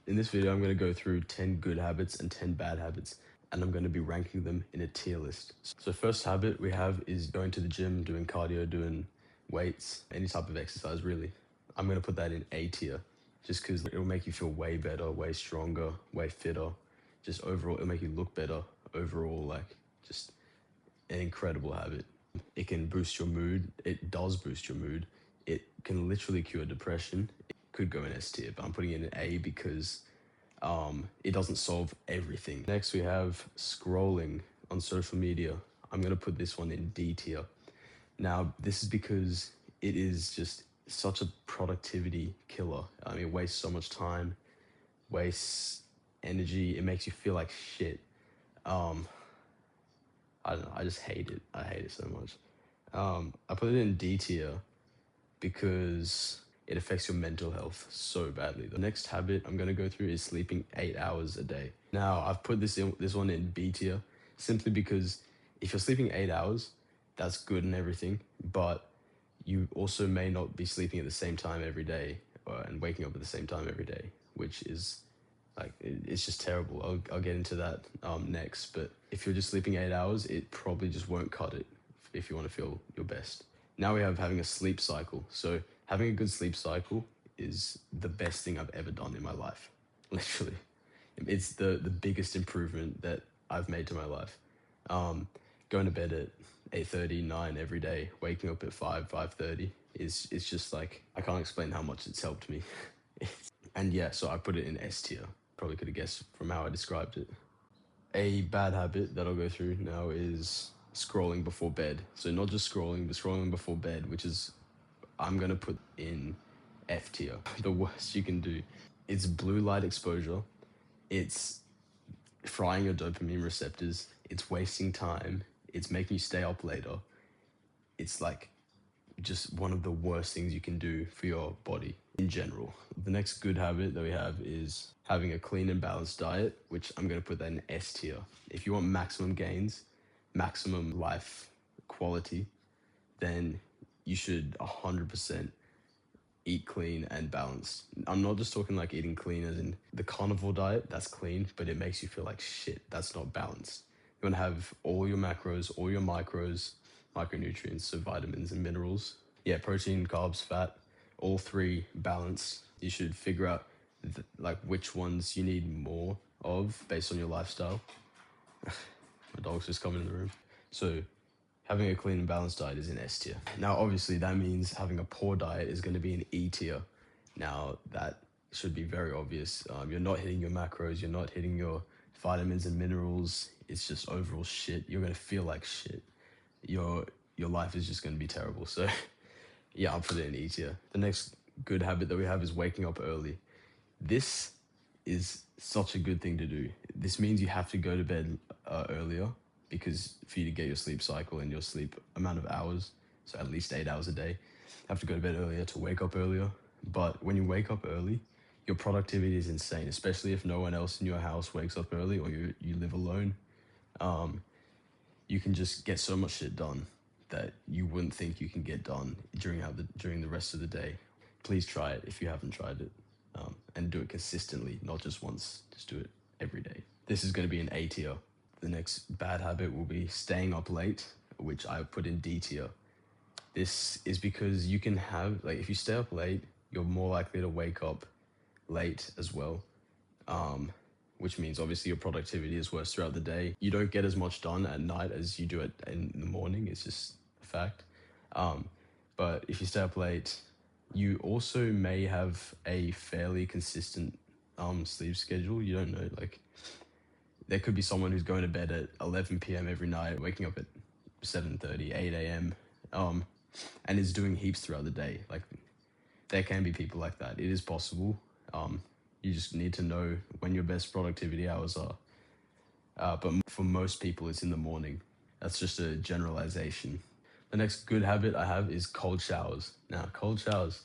In this video, I'm going to go through 10 good habits and 10 bad habits, and I'm going to be ranking them in a tier list. So first habit we have is going to the gym, doing cardio, doing weights, any type of exercise really. I'm going to put that in A tier just because it'll make you feel way better, way stronger, way fitter. Just overall, it'll make you look better overall, like just an incredible habit. It can boost your mood. It does boost your mood. It can literally cure depression. It could go in S tier, but I'm putting it in A because it doesn't solve everything. Next, we have scrolling on social media. I'm going to put this one in D tier. Now, this is because it is just such a productivity killer. I mean, it wastes so much time, wastes energy. It makes you feel like shit. I don't know. I just hate it. I hate it so much. I put it in D tier because it affects your mental health so badly. The next habit I'm going to go through is sleeping 8 hours a day. Now, I've put this one in B tier simply because if you're sleeping 8 hours, that's good and everything, but you also may not be sleeping at the same time every day and waking up at the same time every day, which is like, it's just terrible. I'll get into that next, but if you're just sleeping 8 hours, it probably just won't cut it if you want to feel your best. Now we have having a sleep cycle. So having a good sleep cycle is the best thing I've ever done in my life. Literally. It's the biggest improvement that I've made to my life. Going to bed at 8:30, 9 every day, waking up at 5:30 is just like, I can't explain how much it's helped me. And yeah, so I put it in S tier. Probably could have guessed from how I described it. A bad habit that I'll go through now is scrolling before bed. So not just scrolling, but scrolling before bed, which is, I'm going to put in F tier. The worst you can do. It's blue light exposure. It's frying your dopamine receptors. It's wasting time. It's making you stay up later. It's like just one of the worst things you can do for your body in general. The next good habit that we have is having a clean and balanced diet, which I'm going to put that in S tier. If you want maximum gains, maximum life quality, then you should 100% eat clean and balanced. I'm not just talking like eating clean as in the carnivore diet, that's clean, but it makes you feel like shit. That's not balanced. You want to have all your macros, all your micronutrients, so vitamins and minerals. Yeah, protein, carbs, fat, all three balanced. You should figure out like which ones you need more of based on your lifestyle. My dog's just coming in the room. So having a clean and balanced diet is in S tier. Now, obviously, that means having a poor diet is going to be in E tier. Now, that should be very obvious. You're not hitting your macros, you're not hitting your vitamins and minerals. It's just overall shit. You're going to feel like shit. Your life is just going to be terrible. So, yeah, I'll put it in E tier. The next good habit that we have is waking up early. This is such a good thing to do. This means you have to go to bed earlier because for you to get your sleep cycle and your sleep amount of hours, so at least 8 hours a day, you have to go to bed earlier to wake up earlier. But when you wake up early, your productivity is insane, especially if no one else in your house wakes up early or you live alone. You can just get so much shit done that you wouldn't think you can get done during the rest of the day. Please try it if you haven't tried it, and do it consistently, not just once. Just do it every day. This is going to be an A tier. The next bad habit will be staying up late, which I put in D tier. This is because you can have, like, if you stay up late, you're more likely to wake up late as well, which means obviously your productivity is worse throughout the day. You don't get as much done at night as you do in the morning. It's just a fact. But if you stay up late, you also may have a fairly consistent sleep schedule. You don't know, like, there could be someone who's going to bed at 11 p.m. every night, waking up at 7:30, 8 a.m., and is doing heaps throughout the day. Like, there can be people like that. It is possible. You just need to know when your best productivity hours are. But for most people, it's in the morning. That's just a generalization. The next good habit I have is cold showers. Now, cold showers.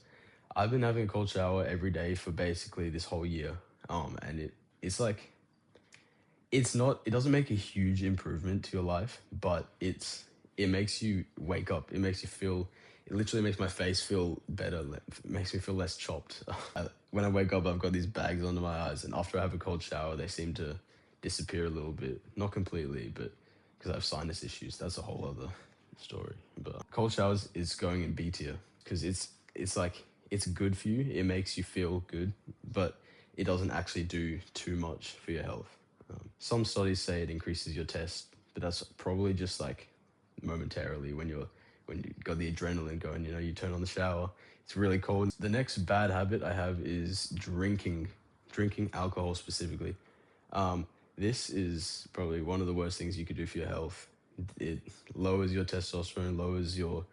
I've been having a cold shower every day for basically this whole year. And it's like, it doesn't make a huge improvement to your life, but it makes you wake up. It literally makes my face feel better. It makes me feel less chopped. when I wake up, I've got these bags under my eyes, and after I have a cold shower, they seem to disappear a little bit. Not completely, but because I have sinus issues, that's a whole other story. But cold showers is going in B tier because it's like it's good for you. It makes you feel good, but it doesn't actually do too much for your health. Some studies say it increases your test, but that's probably just like momentarily when you got the adrenaline going. You know, you turn on the shower, it's really cold. The next bad habit I have is drinking alcohol specifically. Um, this is probably one of the worst things you could do for your health. It lowers your testosterone, lowers your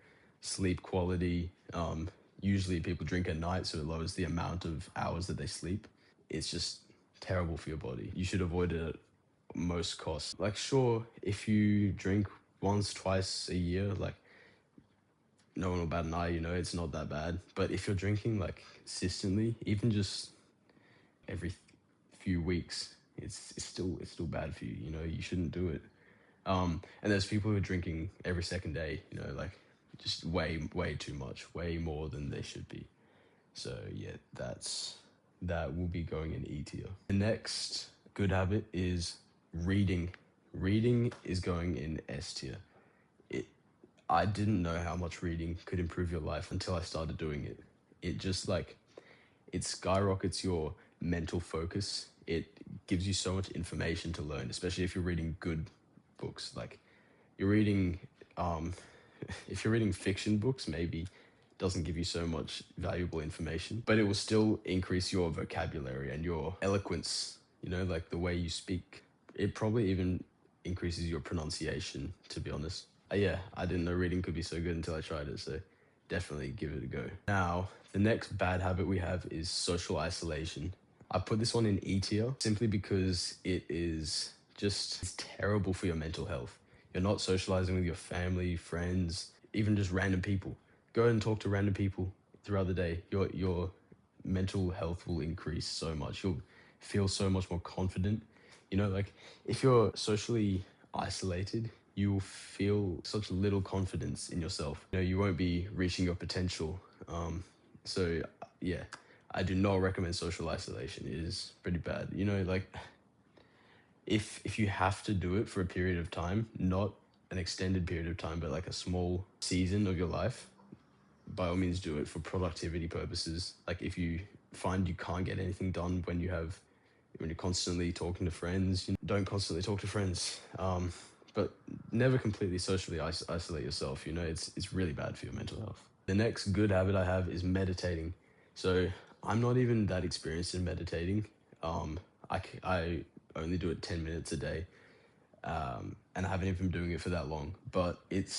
sleep quality. Usually people drink at night, so it lowers the amount of hours that they sleep. It's just terrible for your body. You should avoid it at most costs. Like, sure, if you drink once, twice a year, like no one will bat an eye, you know, it's not that bad. But if you're drinking like consistently, even just every few weeks, it's still bad for you. You know, you shouldn't do it. And there's people who are drinking every second day. You know, like just way too much, way more than they should be. So yeah, that will be going in E tier. The next good habit is reading. Reading is going in S tier. It I didn't know how much reading could improve your life until I started doing it. It just like it skyrockets your mental focus. It gives you so much information to learn, especially if you're reading good books. Like you're reading, if you're reading fiction books, maybe doesn't give you so much valuable information, but it will still increase your vocabulary and your eloquence. You know, like the way you speak. It probably even increases your pronunciation, to be honest. Yeah, I didn't know reading could be so good until I tried it, so definitely give it a go. Now, the next bad habit we have is social isolation. I put this one in E tier simply because it's terrible for your mental health. You're not socializing with your family, friends, even just random people. Go and talk to random people throughout the day. Your mental health will increase so much. You'll feel so much more confident. You know, like if you're socially isolated, you will feel such little confidence in yourself. You know, you won't be reaching your potential. So yeah, I do not recommend social isolation. It is pretty bad. You know, like if you have to do it for a period of time, not an extended period of time, but like a small season of your life, by all means do it for productivity purposes. Like if you find you can't get anything done when you're constantly talking to friends, you know, don't constantly talk to friends. But never completely socially isolate yourself. You know, it's really bad for your mental health. The next good habit I have is meditating. So I'm not even that experienced in meditating. I only do it 10 minutes a day, and I haven't even been doing it for that long. But it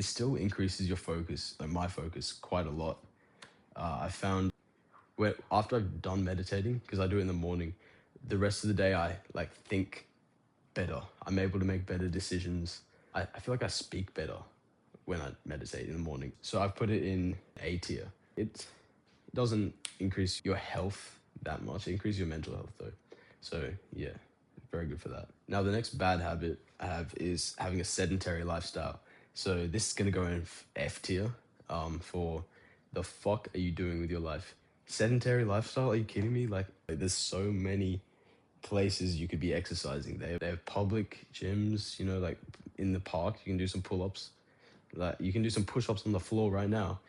still increases your focus, like my focus, quite a lot. I found where after I've done meditating, because I do it in the morning, the rest of the day I like think better. I'm able to make better decisions. I feel like I speak better when I meditate in the morning. So I've put it in A tier. It doesn't increase your health that much. It increases your mental health though. So yeah, very good for that. Now the next bad habit I have is having a sedentary lifestyle. So this is gonna go in F tier. For the fuck are you doing with your life? Sedentary lifestyle? Are you kidding me? Like there's so many places you could be exercising. They have public gyms, you know, like in the park, you can do some pull-ups. Like you can do some push-ups on the floor right now.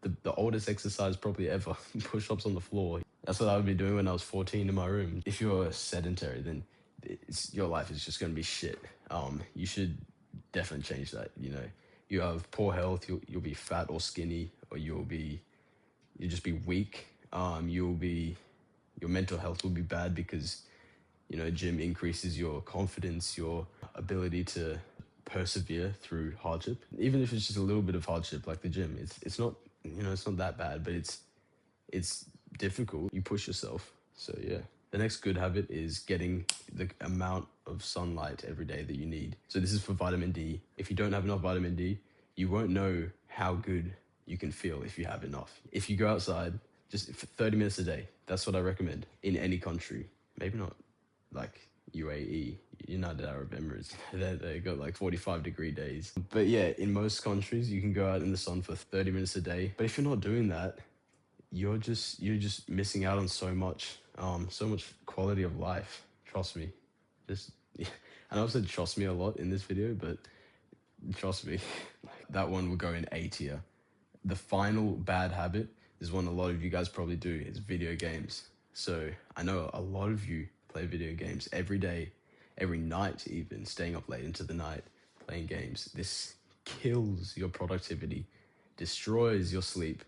The oldest exercise probably ever, push-ups on the floor. That's what I would be doing when I was 14 in my room. If you're sedentary, then your life is just going to be shit. You should definitely change that. You know, you have poor health, you'll be fat or skinny, or you'll just be weak. Your mental health will be bad because you know, gym increases your confidence, your ability to persevere through hardship. Even if it's just a little bit of hardship, like the gym, it's not, you know, it's not that bad, but it's difficult. You push yourself. So yeah. The next good habit is getting the amount of sunlight every day that you need. So this is for vitamin D. If you don't have enough vitamin D, you won't know how good you can feel if you have enough. If you go outside, just for 30 minutes a day, that's what I recommend in any country. Maybe not like UAE, United Arab Emirates. They got like 45-degree days. But yeah, in most countries, you can go out in the sun for 30 minutes a day. But if you're not doing that, you're just missing out on so much quality of life. Trust me. Just I know I've said trust me a lot in this video, but trust me, that one will go in A tier. The final bad habit is one a lot of you guys probably do, is video games. So I know a lot of you play video games every day, every night even, staying up late into the night playing games. This kills your productivity, destroys your sleep.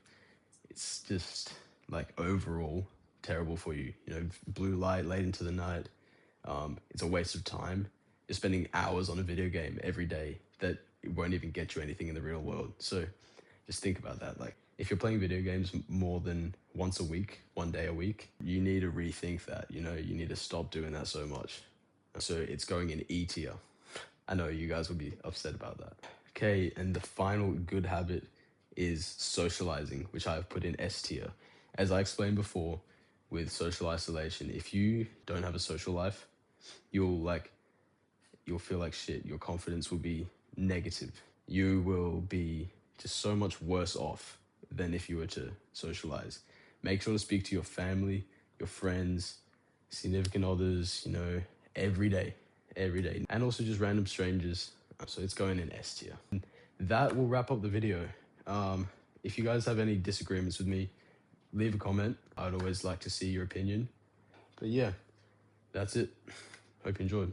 It's just like overall terrible for you. You know, blue light late into the night. It's a waste of time. You're spending hours on a video game every day that it won't even get you anything in the real world. So just think about that. Like, if you're playing video games more than once a week, one day a week, you need to rethink that. You know, you need to stop doing that so much. So it's going in E tier. I know you guys will be upset about that. Okay, and the final good habit is socializing, which I have put in S tier. As I explained before, with social isolation, if you don't have a social life, you'll feel like shit. Your confidence will be negative. You will be just so much worse off than if you were to socialize. Make sure to speak to your family, your friends, significant others, you know, every day, and also just random strangers. So it's going in S tier. That will wrap up the video. If you guys have any disagreements with me, leave a comment. I'd always like to see your opinion. But yeah, that's it. Hope you enjoyed.